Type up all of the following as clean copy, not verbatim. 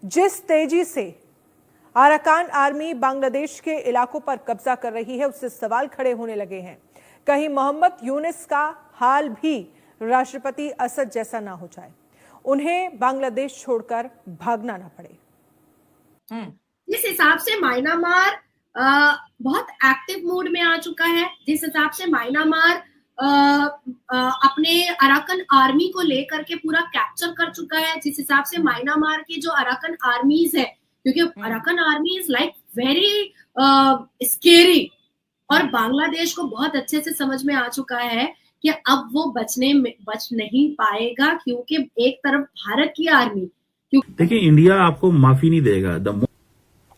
जिस तेजी से अराकान आर्मी बांग्लादेश के इलाकों पर कब्जा कर रही है, उससे सवाल खड़े होने लगे हैं। कहीं मोहम्मद यूनिस का हाल भी राष्ट्रपति असद जैसा ना हो जाए, उन्हें बांग्लादेश छोड़कर भागना ना पड़े। जिस हिसाब से म्यांमार बहुत एक्टिव मोड में आ चुका है, जिस हिसाब से म्यांमार अपने अराकान आर्मी को लेकर के पूरा कैप्चर कर चुका है, जिस हिसाब से म्यांमार की जो अराकान आर्मीज है, क्योंकि Arakan army is like very scary, और बांग्लादेश को बहुत अच्छे से समझ में आ चुका है कि अब वो बच नहीं पाएगा, क्योंकि एक तरफ भारत की आर्मी, देखिए इंडिया आपको माफी नहीं देगा।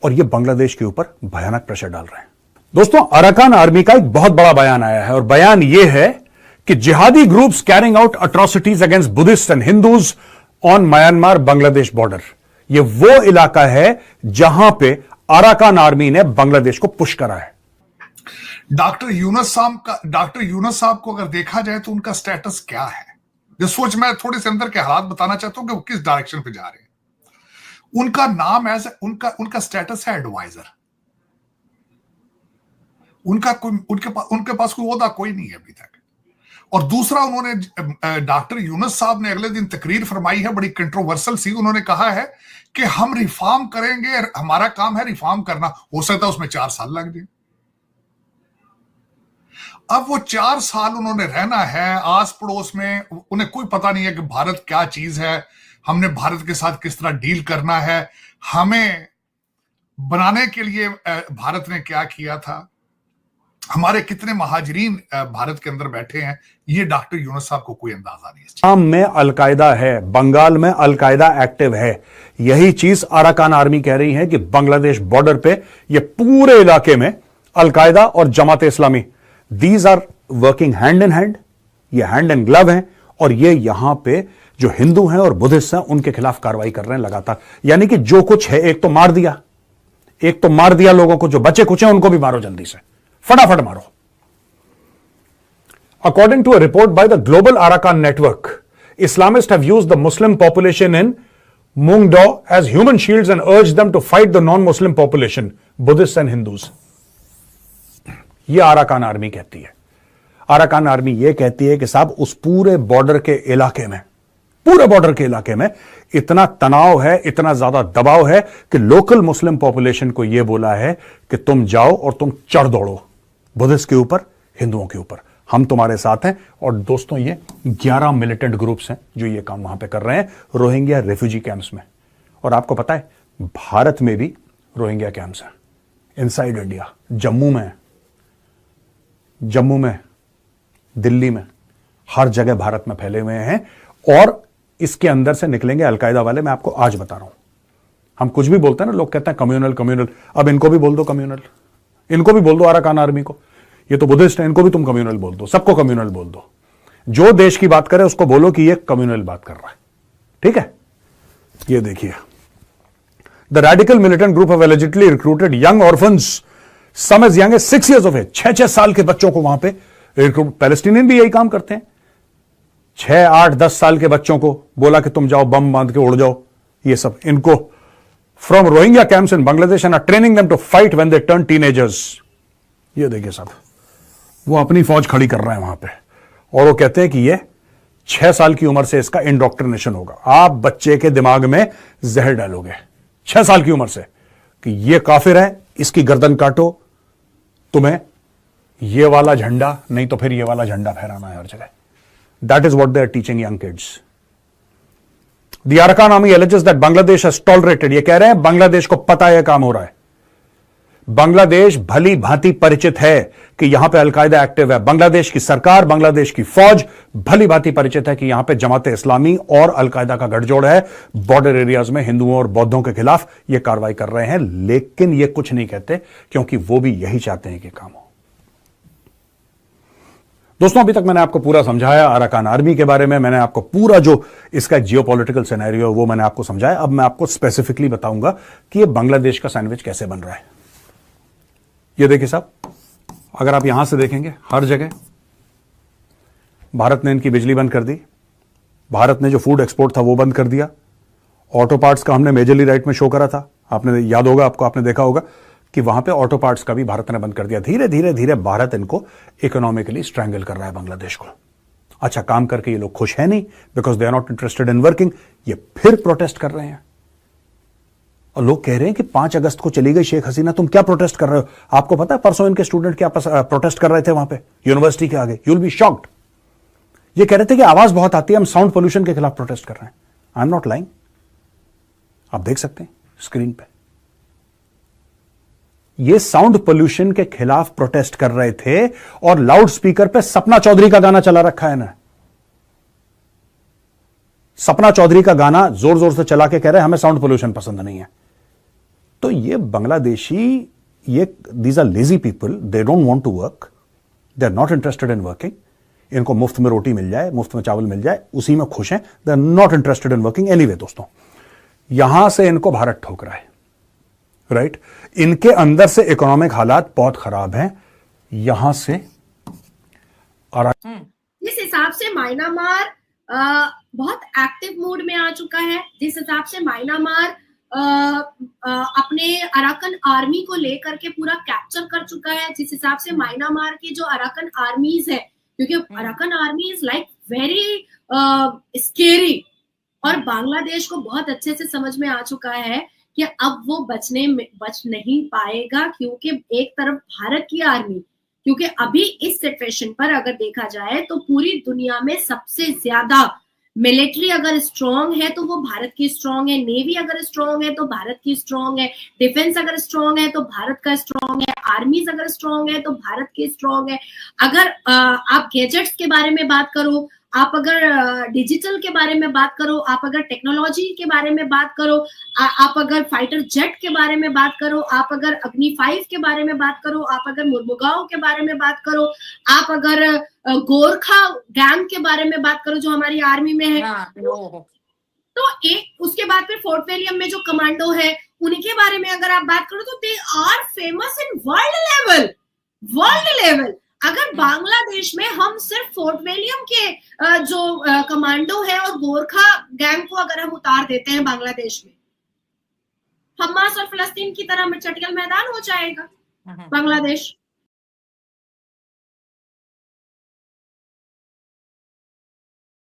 और ये बांग्लादेश के ऊपर भयानक प्रेशर डाल रहे हैं। दोस्तों, अराकान आर्मी का एक बहुत बड़ा बयान आया है और बयान यह है कि जिहादी groups carrying out atrocities against Buddhist and Hindus on Myanmar Bangladesh border. यह वो इलाका है जहां पे अराकान आर्मी ने बांग्लादेश को पुश करा है। डॉक्टर यूनुस साहब को अगर देखा जाए तो उनका स्टेटस क्या है, जो सोच मैं थोड़े से अंदर के हालात बताना चाहता हूं कि वो किस डायरेक्शन पे जा रहे हैं। उनका नाम उनका स्टेटस है एडवाइजर। उनके पास कोई ओहदा कोई नहीं है अभी तक। और दूसरा, उन्होंने डॉक्टर यूनुस साहब ने अगले दिन तकरीर फरमाई है, बड़ी कंट्रोवर्सल सी। उन्होंने कहा है कि हम रिफॉर्म करेंगे, हमारा काम है रिफॉर्म करना। हो सकता है उसमें 4 साल लग जाए। अब वो 4 साल उन्होंने रहना है आस पड़ोस में, उन्हें कोई पता नहीं है कि भारत क्या चीज है, हमने भारत के साथ किस तरह डील करना है, हमें बनाने के लिए भारत ने क्या किया था, हमारे कितने महाजरीन भारत के अंदर बैठे हैं, ये डॉक्टर यूनुस साहब को कोई अंदाजा नहीं है। आसाम में अलकायदा है, बंगाल में अलकायदा एक्टिव है। यही चीज अराकान आर्मी कह रही है कि बांग्लादेश बॉर्डर पे ये पूरे इलाके में अलकायदा और Jamaat Islami, these are working hand in hand, ये हैंड एंड ग्लव हैं, और ये यहां पे जो हिंदू हैं और बुद्धिस्ट हैं उनके खिलाफ कार्रवाई कर रहे हैं लगातार। यानी कि जो कुछ है, एक तो मार दिया लोगों को, जो बचे कुछ हैं उनको भी मारो, जल्दी से फटाफट मारो। According to a report by the Global Arakan Network, Islamists have used the Muslim population in Mungdaw as human shields and urged them to fight the non-Muslim population, Buddhists and Hindus. यह Arakan army कहती है। Arakan army यह कहती है कि साहब उस पूरे बॉर्डर के इलाके में इतना तनाव है, इतना ज्यादा दबाव है कि लोकल मुस्लिम पॉपुलेशन को यह बोला है कि तुम जाओ और तुम चढ़ दौड़ो बुद्धिस्ट के ऊपर, हिंदुओं के ऊपर, हम तुम्हारे साथ हैं। और दोस्तों, ये 11 मिलिटेंट ग्रुप्स हैं जो ये काम वहां पे कर रहे हैं रोहिंग्या रेफ्यूजी कैंप्स में। और आपको पता है भारत में भी रोहिंग्या कैंप्स हैं इनसाइड इंडिया, जम्मू में, दिल्ली में, हर जगह भारत में फैले हुए हैं। और इसके अंदर से निकलेंगे अलकायदा वाले। मैं आपको आज बता रहा हूं, हम कुछ भी बोलते हैं ना, लोग कहते हैं कम्युनल, अब इनको भी बोल दो कम्युनल, इनको भी बोल दो अराकान आर्मी को, ये तो बुद्धिस्ट है, इनको भी तुम कम्युनल बोल दो, सबको कम्युनल बोल दो। जो देश की बात करे उसको बोलो कि ये कम्युनल बात कर रहा है, ठीक है। ये देखिए, the radical militant group have allegedly recruited young orphans, some as young as 6 years of age, 6 साल के बच्चों को वहां पे रिक्रूट। पैलेस्टीनियन भी यही काम करते हैं, 6, 8, 10 साल के बच्चों को बोला कि तुम जाओ बम बांध के उड़ जाओ। ये सब इनको from Rohingya camps in Bangladesh and are training them to fight when they turn teenagers. ये देखिए साहब, वो अपनी फौज खड़ी कर रहे हैं वहां पे, और वो कहते हैं कि ये 6 साल की उम्र से इसका इंडोक्ट्रिनेशन होगा। आप बच्चे के दिमाग में जहर डालोगे 6 साल की उम्र से कि ये काफिर है, इसकी गर्दन काटो, तुम्हें ये वाला झंडा नहीं तो फिर ये वाला झंडा फहराना है हर जगह। That is what they are teaching young kids. The Arakan Army alleges that Bangladesh has tolerated, ये कह रहे हैं बांग्लादेश को पता है काम हो रहा है। बांग्लादेश भली भांति परिचित है कि यहां पे अलकायदा एक्टिव है। बांग्लादेश की सरकार, बांग्लादेश की फौज भली भांति परिचित है कि यहां पे जमात इस्लामी और अलकायदा का गठजोड़ है। बॉर्डर एरियाज में हिंदुओं और बौद्धों के खिलाफ ये कार्रवाई कर रहे हैं, लेकिन ये कुछ नहीं कहते क्योंकि वो भी यही चाहते हैं कि काम हो। दोस्तों, अभी तक मैंने आपको पूरा समझाया अराकान आर्मी के बारे में, मैंने आपको पूरा जो इसका जियोपॉलिटिकल सिनेरियो वो मैंने आपको समझाया। अब मैं आपको स्पेसिफिकली बताऊंगा कि ये बांग्लादेश का सैंडविच कैसे बन रहा है। ये देखिए साहब, अगर आप यहां से देखेंगे हर जगह भारत ने इनकी बिजली बंद कर दी, भारत ने जो फूड एक्सपोर्ट था वो बंद कर दिया, ऑटो पार्ट्स का हमने मेजरली राइट में शो करा था, आपने याद होगा, आपको आपने देखा होगा कि वहां पे ऑटो पार्ट्स का भी भारत ने बंद कर दिया। धीरे धीरे धीरे भारत इनको इकोनॉमिकली स्ट्रैंगल कर रहा है बांग्लादेश को। अच्छा, काम करके ये लोग खुश है नहीं, because they are not interested in working. ये फिर प्रोटेस्ट कर रहे हैं और लोग कह रहे हैं कि 5 अगस्त को चली गई शेख हसीना, तुम क्या प्रोटेस्ट कर रहे हो? आपको पता है परसों इनके स्टूडेंट क्या प्रोटेस्ट कर रहे थे वहां पे यूनिवर्सिटी के आगे? You will be shocked. ये कह रहे थे कि आवाज बहुत आती है, हम साउंड पोल्यूशन के खिलाफ प्रोटेस्ट कर रहे हैं। आई एम नॉट लाइंग, आप देख सकते हैं स्क्रीन पे। ये साउंड पोल्यूशन के खिलाफ प्रोटेस्ट कर रहे थे और लाउड स्पीकर पे सपना चौधरी का गाना चला रखा है ना। सपना चौधरी का गाना जोर जोर से चला के कह रहे हैं हमें साउंड पोल्यूशन पसंद नहीं है। तो ये बांग्लादेशी, ये these are lazy people, they don't want to work, they are not interested in working. इनको मुफ्त में रोटी मिल जाए, मुफ्त में चावल मिल जाए, उसी में खुश हैं। They are not interested in working anyway. दोस्तों, यहां से इनको भारत ठोक रहा है, राइट? इनके अंदर से इकोनॉमिक हालात बहुत खराब हैं। यहां से जिस हिसाब से म्यांमार बहुत एक्टिव मोड में आ चुका है, जिस हिसाब से म्यांमार अपने अराकन आर्मी को लेकर के पूरा कैप्चर कर चुका है, जिस हिसाब से म्यांमार की जो अराकन आर्मीज है, क्योंकि Arakan army is like very scary, और बांग्लादेश को बहुत अच्छे से समझ में आ चुका है कि अब वो बच नहीं पाएगा, क्योंकि एक तरफ भारत की आर्मी, क्योंकि अभी इस सिचुएशन पर अगर देखा जाए तो पूरी दुनिया में सबसे ज्यादा मिलिट्री अगर स्ट्रांग है तो वो भारत की स्ट्रांग है, नेवी अगर स्ट्रांग है तो भारत की स्ट्रांग है, डिफेंस अगर स्ट्रांग है तो भारत का स्ट्रांग है, आर्मीज अगर स्ट्रांग है तो भारत की स्ट्रांग है। अगर आप गैजेट्स के बारे में बात करो, आप अगर डिजिटल के बारे में बात करो, आप अगर टेक्नोलॉजी के बारे में बात करो, आप अगर फाइटर जेट के बारे में बात करो, आप अगर अग्नि 5 के बारे में बात करो, आप अगर मुर्मुगांव के बारे में बात करो, आप अगर गोरखा गैंग के बारे में बात करो जो हमारी आर्मी में है, तो एक उसके बाद फिर फोर्ट विलियम में जो कमांडो है उनके बारे में अगर आप बात करो तो they are famous in world level. अगर बांग्लादेश में हम सिर्फ फोर्ट विलियम के जो कमांडो है और गोरखा गैंग को अगर हम उतार देते हैं बांग्लादेश में, हमास और फलस्तीन की तरह चटियल मैदान हो जाएगा बांग्लादेश।